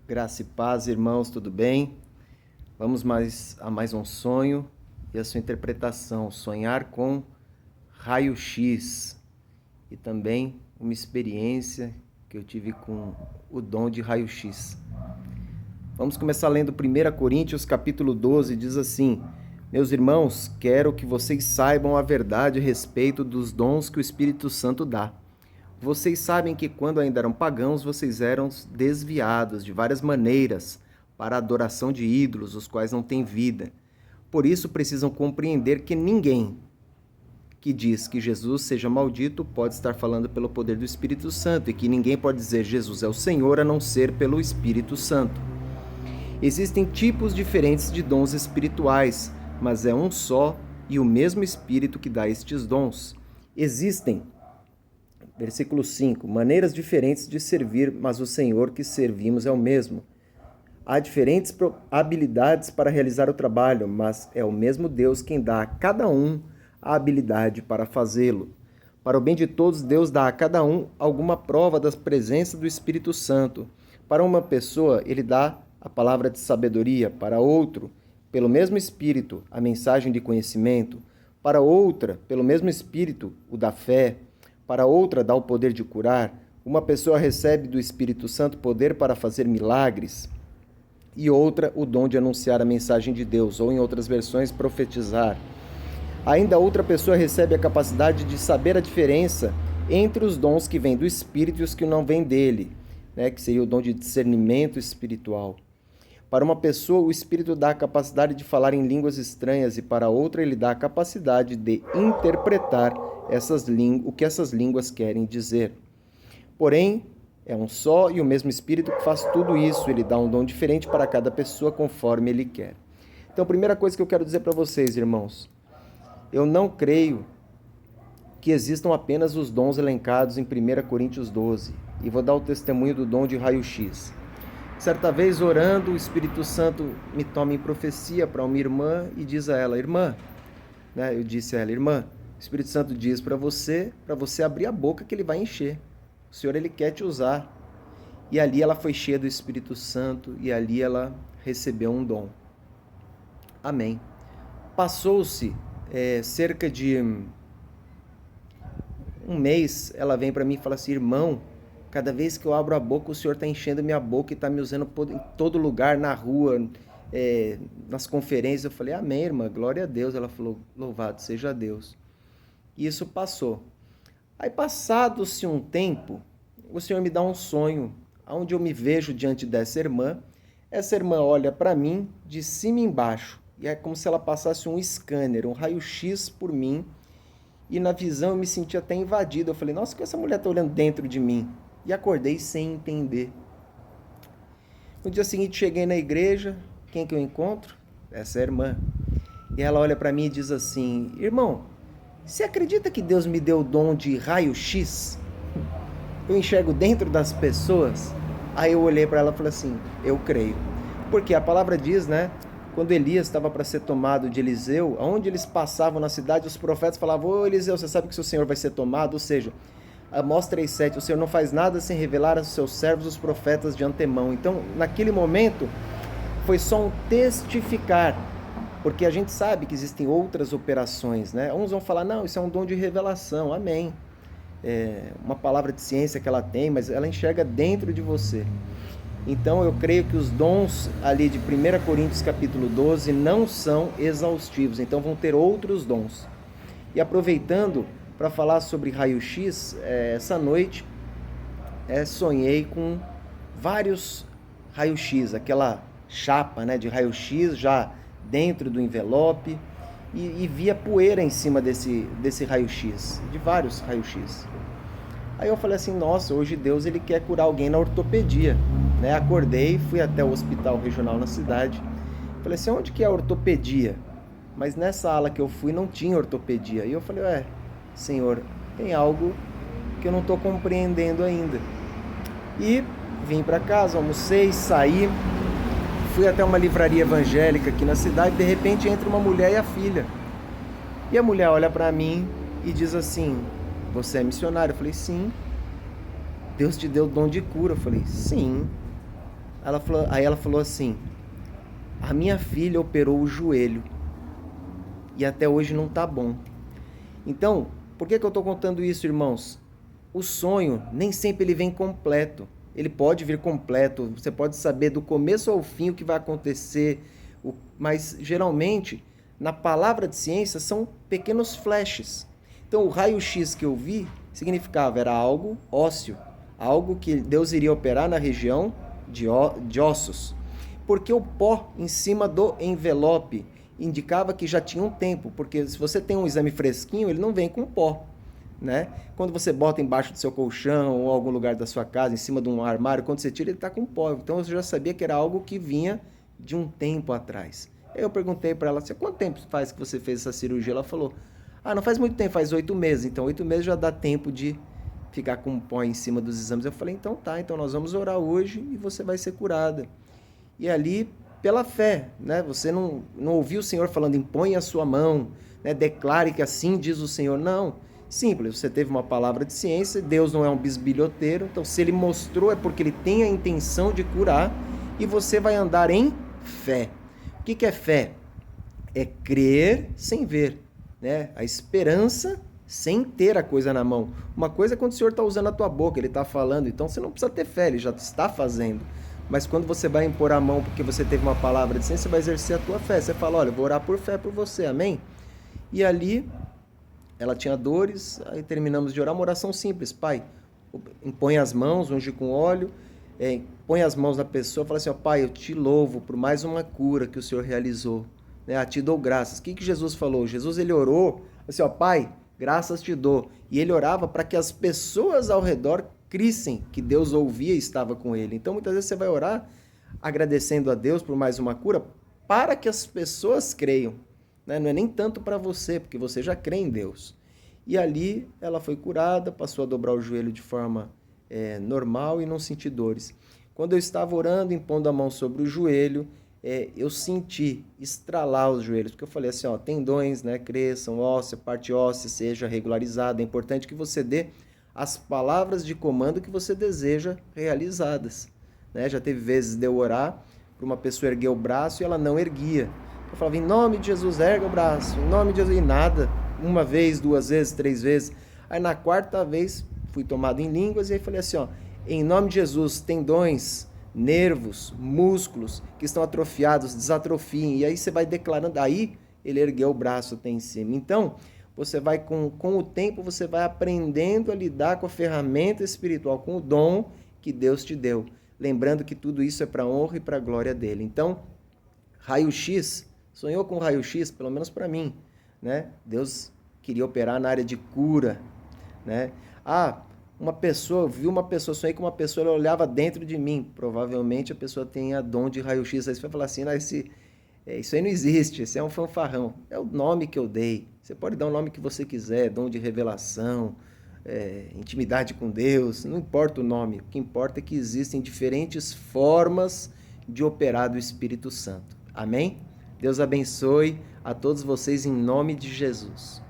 Graça e paz, irmãos, tudo bem? Vamos a mais um sonho e a sua interpretação. Sonhar com raio-x e também uma experiência que eu tive com o dom de raio-x. Vamos começar lendo 1 Coríntios capítulo 12, diz assim: Meus irmãos, quero que vocês saibam a verdade a respeito dos dons que o Espírito Santo dá. Vocês sabem que quando ainda eram pagãos, vocês eram desviados de várias maneiras para a adoração de ídolos, os quais não têm vida. Por isso precisam compreender que ninguém que diz que Jesus seja maldito pode estar falando pelo poder do Espírito Santo e que ninguém pode dizer Jesus é o Senhor a não ser pelo Espírito Santo. Existem tipos diferentes de dons espirituais, mas é um só e o mesmo Espírito que dá estes dons. Existem Versículo 5. Maneiras diferentes de servir, mas o Senhor que servimos é o mesmo. Há diferentes habilidades para realizar o trabalho, mas é o mesmo Deus quem dá a cada um a habilidade para fazê-lo. Para o bem de todos, Deus dá a cada um alguma prova da presença do Espírito Santo. Para uma pessoa, ele dá a palavra de sabedoria, para outro, pelo mesmo Espírito, a mensagem de conhecimento, para outra, pelo mesmo Espírito, o da fé, para outra dá o poder de curar, uma pessoa recebe do Espírito Santo poder para fazer milagres, e outra o dom de anunciar a mensagem de Deus, ou em outras versões, profetizar. Ainda outra pessoa recebe a capacidade de saber a diferença entre os dons que vêm do Espírito e os que não vêm dele, que seria o dom de discernimento espiritual. Para uma pessoa, o Espírito dá a capacidade de falar em línguas estranhas e para outra ele dá a capacidade de interpretar o que essas línguas querem dizer. Porém, é um só e o mesmo Espírito que faz tudo isso. Ele dá um dom diferente para cada pessoa conforme ele quer. Então, a primeira coisa que eu quero dizer para vocês, irmãos, eu não creio que existam apenas os dons elencados em 1 Coríntios 12. E vou dar o testemunho do dom de raio-x. Certa vez, orando, o Espírito Santo me toma em profecia para uma irmã e diz a ela: Irmã, eu disse a ela: Irmã, o Espírito Santo diz para você abrir a boca que ele vai encher. O Senhor, ele quer te usar. E ali ela foi cheia do Espírito Santo e ali ela recebeu um dom. Amém. Passou-se cerca de um mês, ela vem para mim e fala assim: Irmão, cada vez que eu abro a boca, o Senhor está enchendo minha boca e está me usando em todo lugar, na rua, nas conferências. Eu falei: Amém, irmã, glória a Deus. Ela falou: Louvado seja Deus. E isso passou. Aí, passado-se um tempo, o Senhor me dá um sonho, onde eu me vejo diante dessa irmã. Essa irmã olha para mim de cima e embaixo, e é como se ela passasse um scanner, um raio-x por mim, e na visão eu me senti até invadido. Eu falei: Nossa, que essa mulher está olhando dentro de mim? E acordei sem entender. No dia seguinte, cheguei na igreja. Quem que eu encontro? Essa irmã. E ela olha para mim e diz assim: Irmão, você acredita que Deus me deu o dom de raio-x? Eu enxergo dentro das pessoas? Aí eu olhei para ela e falei assim: eu creio. Porque a palavra diz, quando Elias estava para ser tomado de Eliseu, onde eles passavam na cidade, os profetas falavam: Ô Eliseu, você sabe que seu Senhor vai ser tomado? Ou seja, Amós 3,7, o Senhor não faz nada sem revelar aos seus servos, os profetas, de antemão. Então, naquele momento, foi só um testificar, porque a gente sabe que existem outras operações, Uns vão falar: não, isso é um dom de revelação, amém. Uma palavra de ciência que ela tem, mas ela enxerga dentro de você. Então, eu creio que os dons ali de 1 Coríntios capítulo 12 não são exaustivos, então vão ter outros dons. E aproveitando para falar sobre raio-x, essa noite sonhei com vários raio-x, aquela chapa de raio-x já dentro do envelope, e via poeira em cima desse raio-x, de vários raio-x. Aí eu falei assim: nossa, hoje Deus ele quer curar alguém na ortopedia. Acordei, fui até o hospital regional na cidade. Falei assim: onde que é a ortopedia? Mas nessa ala que eu fui não tinha ortopedia. E eu falei: Senhor, tem algo que eu não estou compreendendo ainda. E vim para casa, almocei, saí, fui até uma livraria evangélica aqui na cidade. De repente entra uma mulher e a filha. E a mulher olha para mim e diz assim: você é missionário? Eu falei: sim. Deus te deu o dom de cura? Eu falei: sim. Aí ela falou assim: a minha filha operou o joelho e até hoje não tá bom. Então, por que eu estou contando isso, irmãos? O sonho nem sempre ele vem completo. Ele pode vir completo, você pode saber do começo ao fim o que vai acontecer, mas geralmente na palavra de ciência são pequenos flashes. Então o raio-x que eu vi significava, era algo ósseo, algo que Deus iria operar na região de ossos. Porque o pó em cima do envelope indicava que já tinha um tempo, porque se você tem um exame fresquinho, ele não vem com pó, né? Quando você bota embaixo do seu colchão ou algum lugar da sua casa, em cima de um armário, quando você tira, ele está com pó. Então eu já sabia que era algo que vinha de um tempo atrás. Aí eu perguntei para ela, assim, quanto tempo faz que você fez essa cirurgia? Ela falou, não faz muito tempo, faz 8 meses. Então 8 meses já dá tempo de ficar com pó em cima dos exames. Eu falei, então tá, então nós vamos orar hoje e você vai ser curada. E ali, pela fé, né? Você não ouviu o Senhor falando, impõe a sua mão, né? Declare que assim diz o Senhor. Não, simples, você teve uma palavra de ciência, Deus não é um bisbilhoteiro, então se Ele mostrou é porque Ele tem a intenção de curar e você vai andar em fé. O que é fé? É crer sem ver, né? A esperança sem ter a coisa na mão. Uma coisa é quando o Senhor está usando a tua boca, Ele está falando, então você não precisa ter fé, Ele já está fazendo. Mas quando você vai impor a mão porque você teve uma palavra de ciência, você vai exercer a tua fé. Você fala, olha, eu vou orar por fé por você, amém? E ali, ela tinha dores, aí terminamos de orar, uma oração simples. Pai, impõe as mãos, unge com óleo, põe as mãos na pessoa, fala assim, ó, Pai, eu te louvo por mais uma cura que o Senhor realizou. Né? Te dou graças. O que Jesus falou? Jesus, ele orou, assim, ó, Pai, graças te dou. E ele orava para que as pessoas ao redor crissem que Deus ouvia e estava com ele. Então, muitas vezes você vai orar agradecendo a Deus por mais uma cura para que as pessoas creiam. Né? Não é nem tanto para você, porque você já crê em Deus. E ali ela foi curada, passou a dobrar o joelho de forma normal e não senti dores. Quando eu estava orando, impondo a mão sobre o joelho, eu senti estralar os joelhos, porque eu falei assim, ó, tendões, né, cresçam, óssea, parte óssea seja regularizada. É importante que você dê as palavras de comando que você deseja realizadas. Né? Já teve vezes de eu orar para uma pessoa erguer o braço e ela não erguia. Eu falava, em nome de Jesus, erga o braço, em nome de Jesus, e nada. Uma vez, 2 vezes, 3 vezes. Aí na 4ª vez, fui tomado em línguas e aí falei assim, ó, em nome de Jesus, tendões, nervos, músculos que estão atrofiados, desatrofiem. E aí você vai declarando, aí ele ergueu o braço até em cima. Então, você vai com o tempo, você vai aprendendo a lidar com a ferramenta espiritual, com o dom que Deus te deu. Lembrando que tudo isso é para a honra e para a glória dele. Então, raio-x, sonhou com raio-x, pelo menos para mim, né? Deus queria operar na área de cura, né? Viu uma pessoa, sonhei com uma pessoa, ela olhava dentro de mim. Provavelmente a pessoa tenha dom de raio-x. Aí você vai falar assim, isso aí não existe, esse é um fanfarrão. É o nome que eu dei. Você pode dar o nome que você quiser, dom de revelação, intimidade com Deus, não importa o nome. O que importa é que existem diferentes formas de operar do Espírito Santo. Amém? Deus abençoe a todos vocês em nome de Jesus.